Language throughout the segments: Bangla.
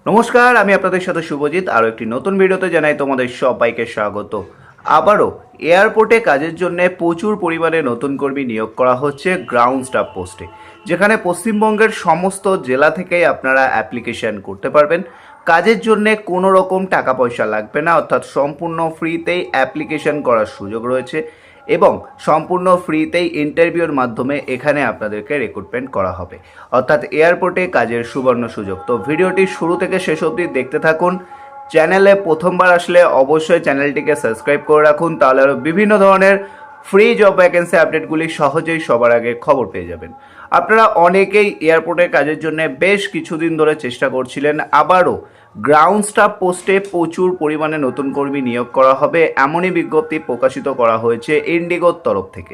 নমস্কার, আমি আপনাদের সাথে শুভজিৎ। আরও একটি নতুন ভিডিওতে জানাই তোমাদের সবাইকে স্বাগত। আবারও এয়ারপোর্টে কাজের জন্য প্রচুর পরিমাণে নতুন কর্মী নিয়োগ করা হচ্ছে গ্রাউন্ড স্টাফ পোস্টে, যেখানে পশ্চিমবঙ্গের সমস্ত জেলা থেকেই আপনারা অ্যাপ্লিকেশন করতে পারবেন। কাজের জন্যে কোনো রকম টাকা পয়সা লাগবে না, অর্থাৎ সম্পূর্ণ ফ্রিতেই অ্যাপ্লিকেশন করার সুযোগ রয়েছে এবং সম্পূর্ণ ফ্রিতেই ইন্টারভিউর মাধ্যমে এখানে আপনাদেরকে রিক্রুটমেন্ট করা হবে, অর্থাৎ এয়ারপোর্টে কাজের সুবর্ণ সুযোগ। তো ভিডিওটি শুরু থেকে শেষ অবধি দেখতে থাকুন। চ্যানেলে প্রথমবার আসলে অবশ্যই চ্যানেলটিকে সাবস্ক্রাইব করে রাখুন, তাহলে আরও বিভিন্ন ধরনের ফ্রি জব ভ্যাকেন্সি আপডেটগুলি সহজেই সবার আগে খবর পেয়ে যাবেন। আপনারা অনেকেই এয়ারপোর্টে কাজের জন্য বেশ কিছুদিন ধরে চেষ্টা করছিলেন। আবারও গ্রাউন্ড স্টাফ পোস্টে প্রচুর পরিমাণে নতুন কর্মী নিয়োগ করা হবে, এমনই বিজ্ঞপ্তি প্রকাশিত করা হয়েছে ইন্ডিগোর তরফ থেকে।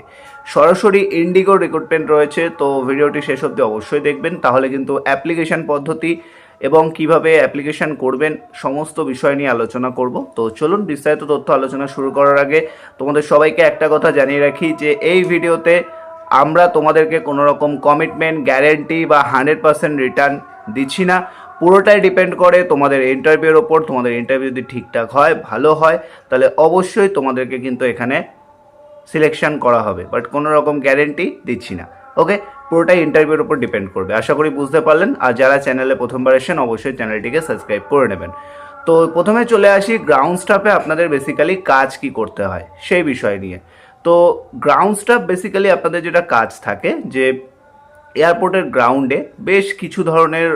সরাসরি ইন্ডিগোর রিক্রুটমেন্ট রয়েছে, তো ভিডিওটি শেষ অবধি অবশ্যই দেখবেন, তাহলে কিন্তু অ্যাপ্লিকেশন পদ্ধতি এবং কিভাবে অ্যাপ্লিকেশন করবেন সমস্ত বিষয় নিয়ে আলোচনা করব। তো চলুন বিস্তারিত তথ্য আলোচনা শুরু করার আগে তোমাদের সবাইকে একটা কথা জানিয়ে রাখি যে এই ভিডিওতে আমরা তোমাদেরকে কোনো রকম কমিটমেন্ট, গ্যারেন্টি বা 100% রিটার্ন দিচ্ছি না। পুরোটাই ডিপেন্ড করে তোমাদের ইন্টারভিউর ওপর। তোমাদের ইন্টারভিউ যদি ঠিকঠাক হয়, ভালো হয়, তাহলে অবশ্যই তোমাদেরকে কিন্তু এখানে সিলেকশন করা হবে, বাট কোনো রকম গ্যারেন্টি দিচ্ছি না। ওকে, পুরোটাই ইন্টারভিউর উপর ডিপেন্ড করবে। আশা করি বুঝতে পারলেন। আর যারা চ্যানেলে প্রথমবার এসেছেন অবশ্যই চ্যানেলটিকে সাবস্ক্রাইব করে নেবেন। তো প্রথমে চলে আসি গ্রাউন্ড স্টাফে আপনাদের বেসিক্যালি কাজ কি করতে হয় সেই বিষয় নিয়ে। তো গ্রাউন্ড স্টাফ বেসিক্যালি আপনাদের যেটা কাজ থাকে যে এয়ারপোর্টের গ্রাউন্ডে বেশ কিছু ধরনের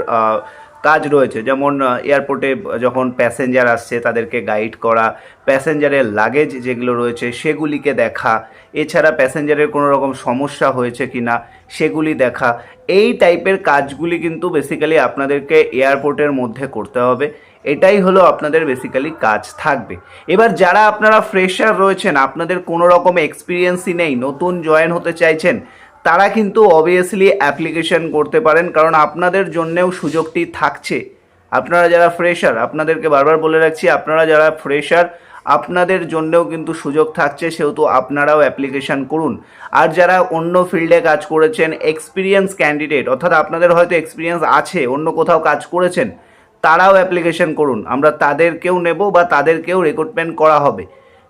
কাজ রয়েছে, যেমন এয়ারপোর্টে যখন প্যাসেঞ্জার আসছে তাদেরকে গাইড করা, প্যাসেঞ্জারের লাগেজ যেগুলো রয়েছে সেগুলিকে দেখা, এছাড়া প্যাসেঞ্জারের কোনো রকম সমস্যা হয়েছে কি না সেগুলি দেখা। এই টাইপের কাজগুলি কিন্তু বেসিক্যালি আপনাদেরকে এয়ারপোর্টের মধ্যে করতে হবে। এটাই হলো আপনাদের বেসিক্যালি কাজ থাকবে। এবার যারা আপনারা ফ্রেশার রয়েছেন, আপনাদের কোনো রকম এক্সপিরিয়েন্সই নেই, নতুন জয়েন হতে চাইছেন, তারা কিন্তু অবভিয়াসলি অ্যাপ্লিকেশন করতে পারেন, কারণ আপনাদের জন্যেও সুযোগটি থাকছে। আপনারা যারা ফ্রেশার, আপনাদেরকে বারবার বলে রাখছি, আপনারা যারা ফ্রেশার আপনাদের জন্যেও কিন্তু সুযোগ থাকছে, সেহেতু আপনারাও অ্যাপ্লিকেশন করুন। আর যারা অন্য ফিল্ডে কাজ করেছেন, এক্সপিরিয়েন্স ক্যান্ডিডেট, অর্থাৎ আপনাদের হয়তো এক্সপিরিয়েন্স আছে, অন্য কোথাও কাজ করেছেন, তারাও অ্যাপ্লিকেশন করুন। আমরা তাদেরকেও নেব বা তাদেরকেও রিক্রুটমেন্ট করা হবে।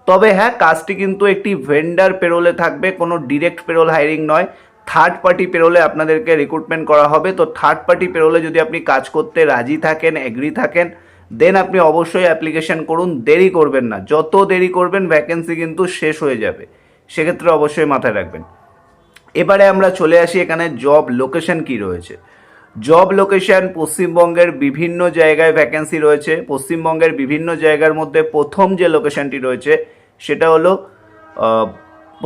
তবে হ্যাঁ, কাজটি কিন্তু একটি ভেন্ডার পেরোলে থাকবে, কোনো ডিরেক্ট পেরোল হায়ারিং নয়। থার্ড পার্টি পেরোলে আপনাদেরকে রিক্রুটমেন্ট করা হবে। তো থার্ড পার্টি পেরোলে যদি আপনি কাজ করতে রাজি থাকেন, এগ্রি থাকেন, দেন আপনি অবশ্যই অ্যাপ্লিকেশন করুন। দেরি করবেন না, যত দেরি করবেন ভ্যাকেন্সি কিন্তু শেষ হয়ে যাবে, সেক্ষেত্রে অবশ্যই মাথায় রাখবেন। এবারে আমরা চলে আসি এখানে জব লোকেশন কি রয়েছে। জব লোকেশন পশ্চিমবঙ্গের বিভিন্ন জায়গায় ভ্যাকেন্সি রয়েছে। পশ্চিমবঙ্গের বিভিন্ন জায়গার মধ্যে প্রথম যে লোকেশনটি রয়েছে সেটা হলো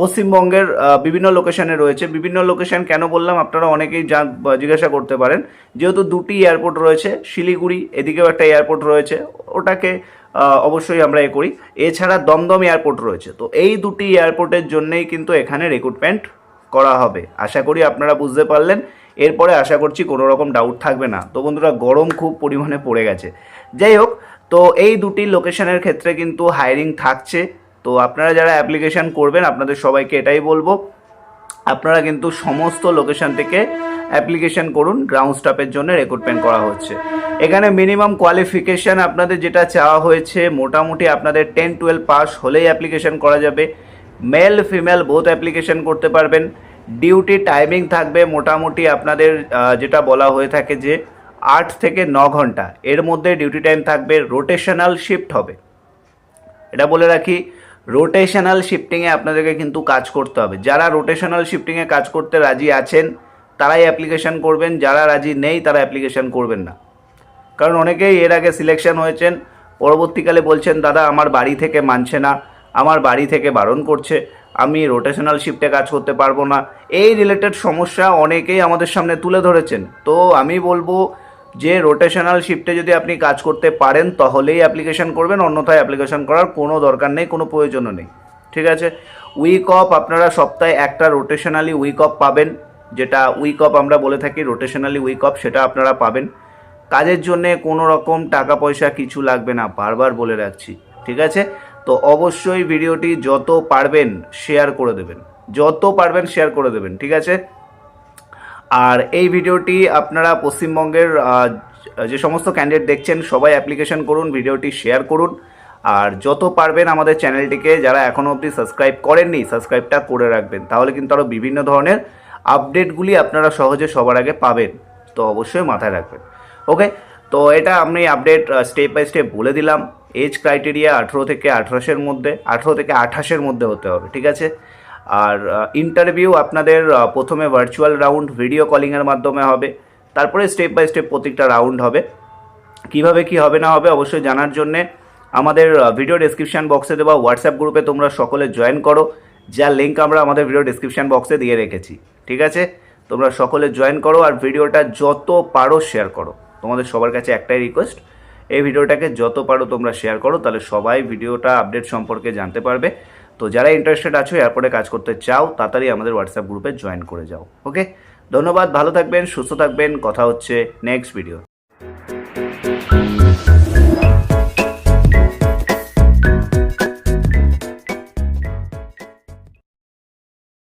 পশ্চিমবঙ্গের বিভিন্ন লোকেশানে রয়েছে। বিভিন্ন লোকেশান কেন বললাম আপনারা অনেকেই জিজ্ঞাসা করতে পারেন, যেহেতু দুটি এয়ারপোর্ট রয়েছে, শিলিগুড়ি এদিকেও একটা এয়ারপোর্ট রয়েছে, ওটাকে অবশ্যই আমরা করি। এছাড়া দমদম এয়ারপোর্ট রয়েছে। তো এই দুটি এয়ারপোর্টের জন্যেই কিন্তু এখানে রিক্রুটমেন্ট করা হবে। আশা করি আপনারা বুঝতে পারলেন। এরপরে আশা করছি কোনো রকম ডাউট থাকবে না। তো বন্ধুরা, গরম খুব পরিমাণে পড়ে গেছে। যাই হোক, তো এই দুটি লোকেশনের ক্ষেত্রে কিন্তু হায়ারিং থাকছে। তো আপনারা যারা অ্যাপ্লিকেশান করবেন, আপনাদের সবাইকে এটাই বলবো, আপনারা কিন্তু সমস্ত লোকেশান থেকে অ্যাপ্লিকেশান করুন। গ্রাউন্ড স্টাফের জন্য রিক্রুটমেন্ট করা হচ্ছে। এখানে মিনিমাম কোয়ালিফিকেশান আপনাদের যেটা চাওয়া হয়েছে, মোটামুটি আপনাদের 10-12 পাস হলেই অ্যাপ্লিকেশান করা যাবে। মেল ফিমেল বোথ অ্যাপ্লিকেশান করতে পারবেন। ডিউটি টাইমিং থাকবে মোটামুটি আপনাদের যেটা বলা হয়ে থাকে যে 8 থেকে 9 ঘন্টা, এর মধ্যে ডিউটি টাইম থাকবে। রোটেশনাল শিফট হবে, এটা বলে রাখি। রোটেশনাল শিফটিংয়ে আপনাদেরকে কিন্তু কাজ করতে হবে। যারা রোটেশনাল শিফটিংয়ে কাজ করতে রাজি আছেন তারাই অ্যাপ্লিকেশান করবেন, যারা রাজি নেই তারা অ্যাপ্লিকেশান করবেন না। কারণ অনেকেই এর আগে সিলেকশন হয়েছেন, পরবর্তীকালে বলছেন দাদা আমার বাড়ি থেকে মানছে না, আমার বাড়ি থেকে বারণ করছে, আমি রোটেশনাল শিফটে কাজ করতে পারবো না। এই রিলেটেড সমস্যা অনেকেই আমাদের সামনে তুলে ধরেছেন। তো আমি বলবো যে রোটেশনাল শিফটে যদি আপনি কাজ করতে পারেন তাহলেই অ্যাপ্লিকেশান করবেন, অন্যথায় অ্যাপ্লিকেশান করার কোনো দরকার নেই, কোনো প্রয়োজনও নেই। ঠিক আছে। উইক অফ আপনারা সপ্তাহে একটা রোটেশনালি উইক অফ পাবেন, যেটা উইক অফ আমরা বলে থাকি রোটেশনালি উইক অফ, সেটা আপনারা পাবেন। কাজের জন্যে কোনো রকম টাকা পয়সা কিছু লাগবে না, বারবার বলে রাখছি। ঠিক আছে। তো অবশ্যই ভিডিওটি যত পারবেন শেয়ার করে দেবেন, যত পারবেন শেয়ার করে দেবেন। ঠিক আছে। আর এই ভিডিওটি আপনারা পশ্চিমবঙ্গের যে সমস্ত ক্যান্ডিডেট দেখছেন সবাই অ্যাপ্লিকেশন করুন, ভিডিওটি শেয়ার করুন, আর যত পারবেন আমাদের চ্যানেলটিকে যারা এখনও অবধি সাবস্ক্রাইব করেননি সাবস্ক্রাইবটা করে রাখবেন, তাহলে কিন্তু আরও বিভিন্ন ধরনের আপডেটগুলি আপনারা সহজে সবার আগে পাবেন। তো অবশ্যই মাথায় রাখবেন। ওকে, তো এটা আমি আপডেট স্টেপ বাই স্টেপ বলে দিলাম। এজ ক্রাইটেরিয়া 18 থেকে 28-এর মধ্যে, 18 থেকে 28-এর মধ্যে হতে হবে, ঠিক আছে। আর ইন্টারভিউ আপনাদের প্রথমে ভার্চুয়াল রাউন্ড ভিডিও কলিংয়ের মাধ্যমে হবে, তারপরে স্টেপ বাই স্টেপ প্রত্যেকটা রাউন্ড হবে। কিভাবে কি হবে না হবে অবশ্যই জানার জন্যে আমাদের ভিডিও ডেসক্রিপশান বক্সে দেওয়া হোয়াটসঅ্যাপ গ্রুপে তোমরা সকলে জয়েন করো, যার লিঙ্ক আমরা আমাদের ভিডিও ডেসক্রিপশান বক্সে দিয়ে রেখেছি, ঠিক আছে। তোমরা সকলে জয়েন করো আর ভিডিওটা যত পারো শেয়ার করো। তোমাদের সবার কাছে একটাই রিকোয়েস্ট, এই ভিডিওটাকে যত পারো তোমরা শেয়ার করো, তাহলে সবাই ভিডিওটা আপডেট সম্পর্কে জানতে পারবে। তো যারা ইন্টারেস্টেড আছো এয়ারপোর্টে কাজ করতে চাও তাড়াতাড়ি আমাদের হোয়াটসঅ্যাপ গ্রুপে জয়েন করে যাও। ওকে, ধন্যবাদ, ভালো থাকবেন, সুস্থ থাকবেন, কথা হচ্ছে নেক্সট ভিডিও।